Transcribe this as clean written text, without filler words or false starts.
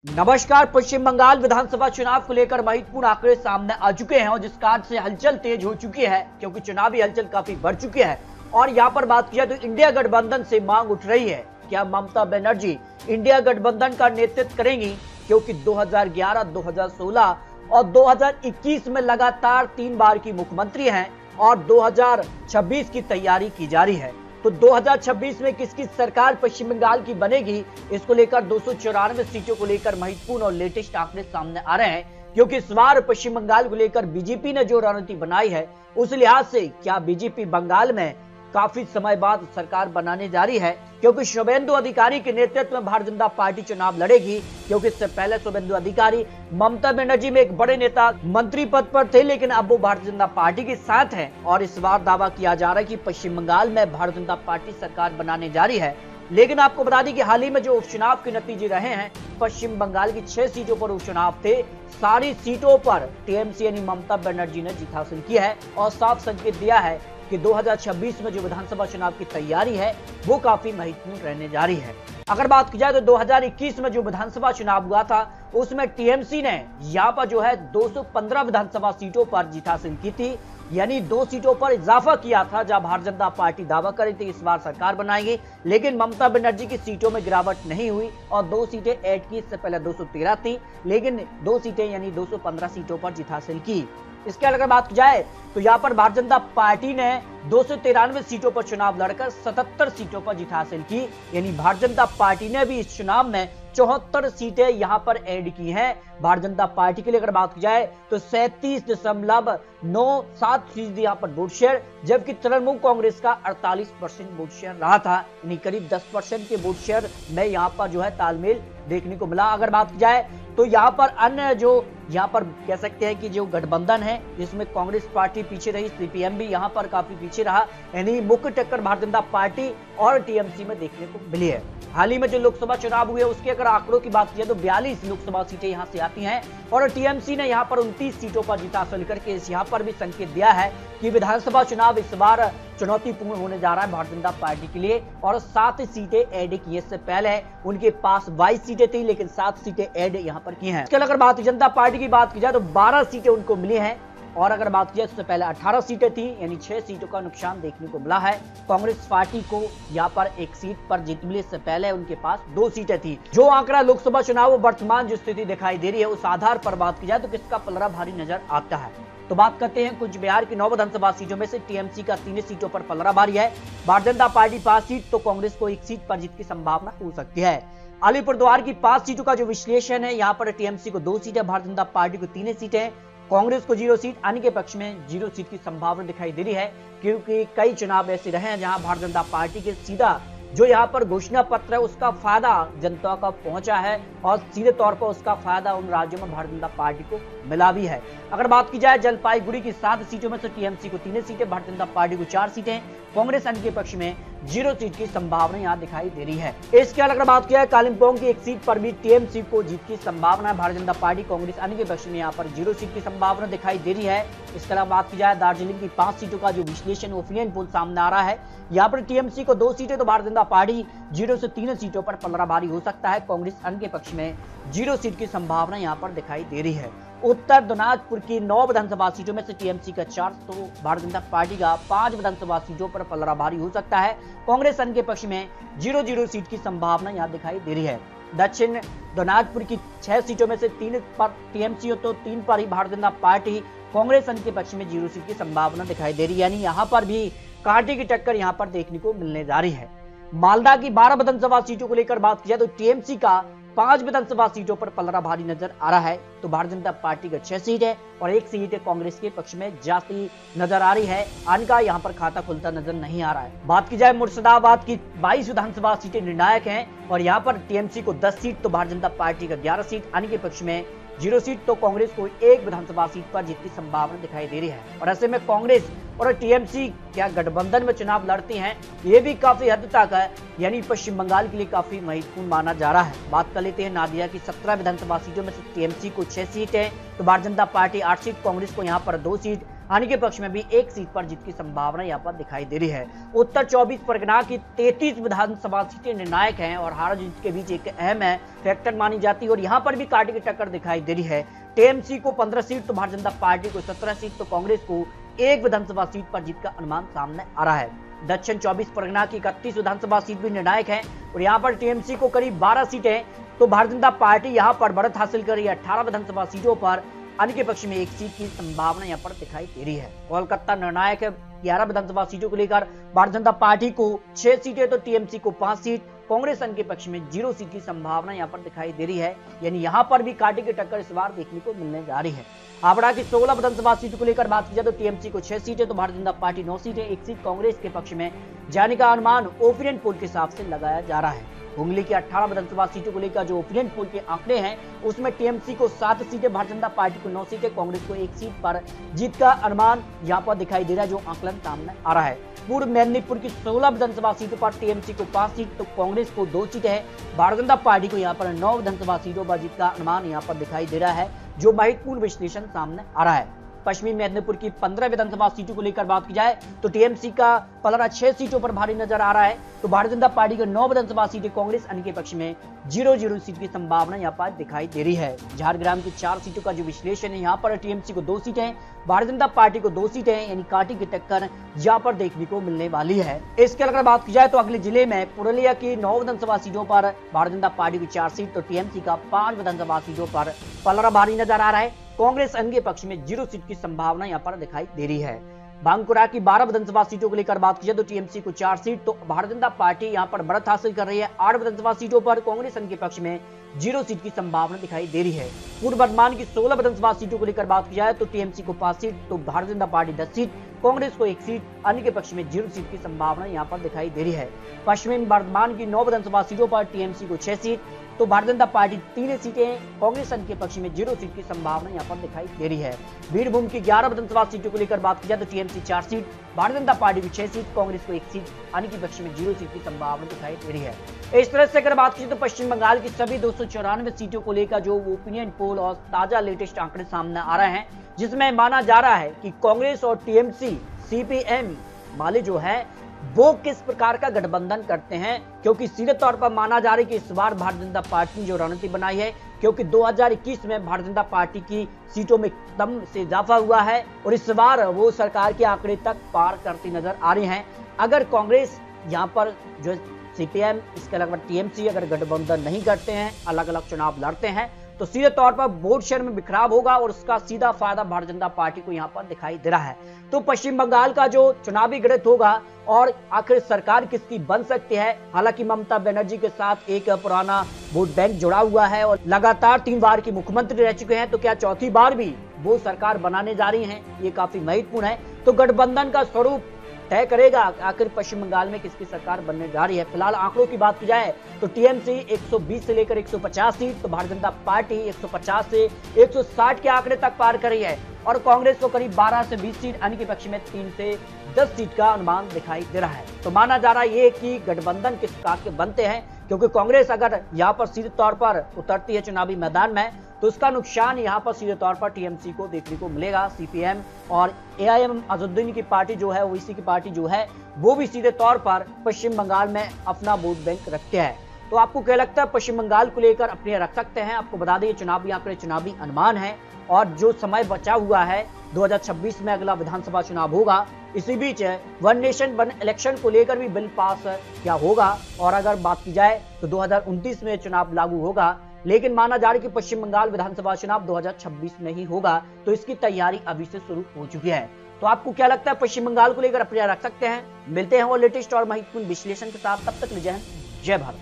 नमस्कार। पश्चिम बंगाल विधानसभा चुनाव को लेकर महत्वपूर्ण आंकड़े सामने आ चुके हैं और जिस कारण से हलचल तेज हो चुकी है क्योंकि चुनावी हलचल काफी बढ़ चुकी है। और यहां पर बात की जाए तो इंडिया गठबंधन से मांग उठ रही है, क्या ममता बनर्जी इंडिया गठबंधन का नेतृत्व करेंगी, क्योंकि 2011, 2016 और 2021 में लगातार 3 बार की मुख्यमंत्री हैं और 2026 की तैयारी की जा रही है। तो 2026 में किसकी सरकार पश्चिम बंगाल की बनेगी, इसको लेकर 294 सीटों को लेकर महत्वपूर्ण और लेटेस्ट आंकड़े सामने आ रहे हैं। क्योंकि इस बार पश्चिम बंगाल को लेकर बीजेपी ने जो रणनीति बनाई है उस लिहाज से क्या बीजेपी बंगाल में काफी समय बाद सरकार बनाने जा रही है, क्योंकि शुभेंदु अधिकारी के नेतृत्व में भारतीय जनता पार्टी चुनाव लड़ेगी। क्योंकि इससे पहले शुभेंदु अधिकारी ममता बनर्जी में एक बड़े नेता मंत्री पद पर थे, लेकिन अब वो भारतीय जनता पार्टी के साथ हैं और इस बार दावा किया जा रहा है कि पश्चिम बंगाल में भारतीय जनता पार्टी सरकार बनाने जा रही है। लेकिन आपको बता दें कि हाल ही में जो उपचुनाव के नतीजे रहे हैं, पश्चिम बंगाल की 6 सीटों पर उपचुनाव थे, सारी सीटों पर टीएमसी यानी ममता बनर्जी ने जीत हासिल की है और साफ संकेत दिया है कि 2026 में जो विधानसभा चुनाव की तैयारी है वो काफी महत्वपूर्ण रहने जा रही है। अगर बात की जाए तो 2021 में जो विधानसभा चुनाव हुआ था उसमें टीएमसी ने यहाँ पर जो है 215 विधानसभा सीटों पर जीत हासिल की थी, यानी 2 सीटों पर इजाफा किया था। जहां भारतीय जनता पार्टी दावा कर रही थी इस बार सरकार बनाएगी, लेकिन ममता बनर्जी की सीटों में गिरावट नहीं हुई और 2 सीटें ऐड की। इससे पहले 213 थी, लेकिन 2 सीटें यानी 215 सीटों पर जीत हासिल की। इसके अगर बात की जाए तो यहाँ पर भारतीय जनता पार्टी ने 293 सीटों पर चुनाव लड़कर 77 सीटों पर जीत हासिल की, यानी भारतीय जनता पार्टी ने भी इस चुनाव में 74 सीटें यहां पर ऐड की हैं। भारतीय जनता पार्टी के लिए अगर बात की जाए तो 37.97% यहां पर वोट शेयर, जबकि तृणमूल कांग्रेस का 48% वोट शेयर रहा था, यानी करीब 10% के वोट शेयर में यहां पर जो है तालमेल देखने को मिला। अगर बात की जाए तो यहाँ पर अन्य जो यहाँ पर कह सकते हैं कि जो गठबंधन है जिसमें कांग्रेस पार्टी पीछे रही, सीपीएम भी यहाँ पर काफी पीछे रहा, यानी मुख्य टक्कर भारतीय जनता पार्टी और टीएमसी में देखने को मिली है। हाल ही में जो लोकसभा चुनाव हुए उसके अगर आंकड़ों की बात की जाए तो 42 लोकसभा सीटें यहाँ से आती हैं और टीएमसी ने यहाँ पर 29 सीटों पर जीत हासिल करके यहाँ पर भी संकेत दिया है कि विधानसभा चुनाव इस बार चुनौतीपूर्ण होने जा रहा है भारतीय जनता पार्टी के लिए और 7 सीटें ऐड की। इससे पहले उनके पास 22 सीटें थी, लेकिन 7 सीटें ऐड यहाँ पर की हैं। इसके अगर भारतीय जनता पार्टी की बात की जाए तो 12 सीटें उनको मिली हैं और अगर बात की जाए इससे पहले 18 सीटें थी, यानी 6 सीटों का नुकसान देखने को मिला है। कांग्रेस पार्टी को यहाँ पर 1 सीट पर जीत मिली, इससे पहले उनके पास 2 सीटें थी। जो आंकड़ा लोकसभा चुनाव वर्तमान जो स्थिति दिखाई दे रही है उस आधार पर बात की जाए तो किसका पलड़ा भारी नजर आता है। तो बात करते हैं कुछ बिहार की 9 विधानसभा सीटों में से टीएमसी का 3 सीटों पर पलड़ा भारी है, भारतीय जनता पार्टी 5 सीट तो कांग्रेस को 1 सीट पर जीत की संभावना हो सकती है। अलीपुरद्वार की 5 सीटों का जो विश्लेषण है, यहाँ पर टीएमसी को 2 सीटें, भारतीय जनता पार्टी को 3 सीटें, कांग्रेस को 0 सीट, अन्य के पक्ष में 0 सीट की संभावना दिखाई दे रही है। क्योंकि कई चुनाव ऐसे रहे हैं जहां भारतीय जनता पार्टी के सीधा जो यहाँ पर घोषणा पत्र है उसका फायदा जनता का पहुंचा है और सीधे तौर पर उसका फायदा उन राज्यों में भारतीय जनता पार्टी को मिला भी है। अगर बात की जाए जलपाईगुड़ी की 7 सीटों में से टीएमसी को 3 सीटें, भारतीय जनता पार्टी को 4 सीटें, कांग्रेस अन्य के पक्ष में 0 सीट की संभावना यहाँ दिखाई दे रही है। इसके अलावा बात किया कालिम्पोंग की 1 सीट पर भी टीएमसी को जीत की संभावना है, भारतीय जनता पार्टी कांग्रेस अन्य के पक्ष में यहाँ पर 0 सीट की संभावना दिखाई दे रही है। इसके अलावा बात की जाए दार्जिलिंग की 5 सीटों का जो विश्लेषण ओपिनियन पोल सामने आ रहा है, यहाँ पर टीएमसी को 2 सीटें तो भारतीय जनता पार्टी 0 से 3 सीटों पर पलड़ा भारी हो सकता है, कांग्रेस अन्य के पक्ष में 0 सीट की संभावना यहाँ पर दिखाई दे रही है। उत्तर दिनाजपुर की 9 विधानसभा सीटों में से टीएमसी का 4 तो भारतीय जनता पार्टी का 5 विधानसभा सीटों पर पलड़ा भारी हो सकता है, कांग्रेस अन्य के पक्ष में 0 सीट की संभावना यहाँ दिखाई दे रही है। दक्षिण दिनाजपुर की 6 सीटों में से 3 पर टीएमसी तो 3 पर ही भारतीय जनता पार्टी, कांग्रेस अन्य के पक्ष में 0 सीट की संभावना दिखाई दे रही है, यानी यहाँ पर भी कांटे की टक्कर यहाँ पर देखने को मिलने जा रही है। मालदा की 12 विधानसभा सीटों को लेकर बात की जाए तो टीएमसी का 5 विधानसभा सीटों पर पलड़ा भारी नजर आ रहा है, तो भारतीय जनता पार्टी का 6 सीट है और 1 सीट कांग्रेस के पक्ष में जाती नजर आ रही है, अन्य का यहाँ पर खाता खुलता नजर नहीं आ रहा है। बात की जाए मुर्शिदाबाद की 22 विधानसभा सीटें निर्णायक हैं और यहाँ पर टीएमसी को 10 सीट तो भारतीय जनता पार्टी का 11 सीट, अन्य के पक्ष में 0 सीट तो कांग्रेस को 1 विधानसभा सीट पर जीत की संभावना दिखाई दे रही है। और ऐसे में कांग्रेस और टीएमसी क्या गठबंधन में चुनाव लड़ती हैं, ये भी काफी हद तक है, यानी पश्चिम बंगाल के लिए काफी महत्वपूर्ण माना जा रहा है। बात कर लेते हैं नादिया की 17 विधानसभा सीटों में से टीएमसी को 6 सीट है तो भारतीय जनता पार्टी 8 सीट, कांग्रेस को यहाँ पर 2 सीट, अन्य के पक्ष में भी एक सीट पर जीत की संभावना यहाँ पर दिखाई दे रही है। उत्तर 24 परगना की 33 विधानसभा सीटें निर्णायक हैं और हार जीत के बीच एक अहम फैक्टर मानी जाती है और यहाँ पर भी कांटे की टक्कर दिखाई दे रही है। टीएमसी को 15 सीट तो भारतीय जनता पार्टी को 17 सीट तो कांग्रेस को एक विधानसभा सीट पर जीत का अनुमान सामने आ रहा है। दक्षिण 24 परगना की 31 विधानसभा सीट भी निर्णायक है और यहाँ पर टीएमसी को करीब 12 सीटें तो भारतीय जनता पार्टी यहाँ पर बढ़त हासिल कर रही है 18 विधानसभा सीटों पर। अन्य के पक्ष में एक सीट की संभावना यहाँ पर दिखाई दे रही है। कोलकाता निर्णायक 11 विधानसभा सीटों को लेकर भारतीय जनता पार्टी को 6 सीटें तो टीएमसी को 5 सीट, कांग्रेस अन्य के पक्ष में 0 सीट की संभावना यहाँ पर दिखाई दे रही है। यानी यहाँ पर भी कांटे की टक्कर इस बार देखने को मिलने जा रही है। हावड़ा की 16 विधानसभा सीटों को लेकर बात की जाए तो टीएमसी को 6 सीटें तो भारतीय जनता पार्टी 9 सीटें, एक सीट कांग्रेस के पक्ष में जाने का अनुमान ओपिनियन पोल के हिसाब से लगाया जा रहा है। हुगली की 18 विधानसभा सीटों को लेकर जो ओपिनियन पोल के आंकड़े हैं उसमें टीएमसी को 7 सीटें, भारतीय जनता पार्टी को 9 सीटें, कांग्रेस को 1 सीट पर जीत का अनुमान यहाँ पर दिखाई दे रहा है, जो आंकलन सामने आ रहा है। पूर्व मेदिनीपुर की 16 विधानसभा सीटों पर टीएमसी को 5 सीट तो कांग्रेस को 2 सीटें है, भारतीय जनता पार्टी को यहाँ पर 9 विधानसभा सीटों पर जीत का अनुमान यहाँ पर दिखाई दे रहा है, जो महत्वपूर्ण विश्लेषण सामने आ रहा है। पश्चिमी मेदिनीपुर की 15 विधानसभा सीटों को लेकर बात की जाए तो टीएमसी का पलड़ा 6 सीटों पर भारी नजर आ रहा है, तो भारतीय जनता पार्टी के 9 विधानसभा सीटें, कांग्रेस अन्य के पक्ष में 0-0 सीट की संभावना यहाँ पर दिखाई दे रही है। झारग्राम की 4 सीटों का जो विश्लेषण है, यहाँ पर टीएमसी को 2 सीटें, भारतीय जनता पार्टी को 2 सीटें, यानी कांटे की टक्कर यहाँ पर देखने को मिलने वाली है। इसके अगर बात की जाए तो अगले जिले में पुरुलिया की 9 विधानसभा सीटों पर भारतीय जनता पार्टी की 4 सीट तो टीएमसी का 5 विधानसभा सीटों पर पलड़ा भारी नजर आ रहा है, कांग्रेस अन्य के पक्ष में 0 सीट की संभावना यहाँ पर दिखाई दे रही है। बांकुरा की 12 विधानसभा सीटों को लेकर बात की जाए तो टीएमसी को 4 सीट तो भारतीय जनता पार्टी यहाँ पर बढ़त हासिल कर रही है 8 विधानसभा सीटों पर, कांग्रेस अन्य के पक्ष में 0 सीट की संभावना दिखाई दे रही है। पूर्व वर्धमान की 16 विधानसभा सीटों को लेकर बात की जाए तो टीएमसी को 5 सीट तो भारतीय जनता पार्टी 10 सीट, कांग्रेस को 1 सीट, अन्य के पक्ष में 0 सीट की संभावना यहाँ पर दिखाई दे रही है। पश्चिमी वर्धमान की 9 विधानसभा सीटों पर टीएमसी को 6 सीट तो भारतीय जनता पार्टी 3 सीटें, कांग्रेस अन्य के पक्ष में 0 सीट की संभावना यहाँ पर दिखाई दे रही है। बीरभूम की 11 विधानसभा सीटों को लेकर बात की जाए तो TMC 4 seat, Bharatiya Janata party की 6 सीट, कांग्रेस को 1 सीट, अन्य के पक्ष में 0 सीट की संभावना दिखाई दे रही है। इस तरह से अगर बात की तो पश्चिम बंगाल की सभी 294 सीटों को लेकर जो ओपिनियन पोल और ताजा लेटेस्ट आंकड़े सामने आ रहे हैं, जिसमें माना जा रहा है कि कांग्रेस और टीएमसी सीपीएम वाले जो है वो किस प्रकार का गठबंधन करते हैं, क्योंकि सीधे तौर पर माना जा रहा है कि इस बार भारतीय जनता पार्टी ने जो रणनीति बनाई है, क्योंकि 2021 में भारतीय जनता पार्टी की सीटों में एकदम से इजाफा हुआ है और इस बार वो सरकार के आंकड़े तक पार करती नजर आ रही हैं। अगर कांग्रेस यहाँ पर जो सीपीएम इसके अलावा टीएमसी अगर गठबंधन नहीं करते हैं, अलग अलग चुनाव लड़ते हैं, तो सीधे तौर पर वोट शेयर में बिखराव होगा और उसका सीधा फायदा भारतीय जनता पार्टी को यहाँ पर दिखाई दे रहा है। तो पश्चिम बंगाल का जो चुनावी गणित होगा और आखिर सरकार किसकी बन सकती है, हालांकि ममता बनर्जी के साथ एक पुराना वोट बैंक जुड़ा हुआ है और लगातार 3 बार की मुख्यमंत्री रह चुके हैं, तो क्या चौथी बार भी वो सरकार बनाने जा रही है, ये काफी महत्वपूर्ण है। तो गठबंधन का स्वरूप तय करेगा आखिर पश्चिम बंगाल में किसकी सरकार बनने जा रही है। फिलहाल आंकड़ों की बात की जाए तो टीएमसी 120 से लेकर 150 सीट तो भारतीय जनता पार्टी 150 से 160 के आंकड़े तक पार कर रही है और कांग्रेस को करीब 12 से 20 सीट, अन्य के पक्ष में 3 से 10 सीट का अनुमान दिखाई दे रहा है। तो माना जा रहा है ये कि गठबंधन किस प्रकार के बनते हैं, क्योंकि कांग्रेस अगर यहाँ पर सीधे तौर पर उतरती है चुनावी मैदान में तो उसका नुकसान यहाँ पर सीधे तौर पर टीएमसी को देखने को मिलेगा। सीपीएम और एआईएम अजुद्दीन की पार्टी जो है, ओवैसी की पार्टी जो है, वो भी सीधे तौर पर पश्चिम बंगाल में अपना वोट बैंक रखते हैं। तो आपको क्या लगता है, पश्चिम बंगाल को लेकर अपने रख सकते हैं? आपको बता दें चुनावी आंकड़े चुनावी अनुमान है और जो समय बचा हुआ है 2026 में अगला विधानसभा चुनाव होगा, इसी बीच वन नेशन वन इलेक्शन को लेकर भी बिल पास क्या होगा और अगर बात की जाए तो 2029 में चुनाव लागू होगा, लेकिन माना जा रहा है कि पश्चिम बंगाल विधानसभा चुनाव 2026 में ही होगा, तो इसकी तैयारी अभी से शुरू हो चुकी है। तो आपको क्या लगता है, पश्चिम बंगाल को लेकर अपने रख सकते हैं? मिलते हैं वो लेटेस्ट और महत्वपूर्ण विश्लेषण के साथ, तब तक जय हिंद, जय भारत।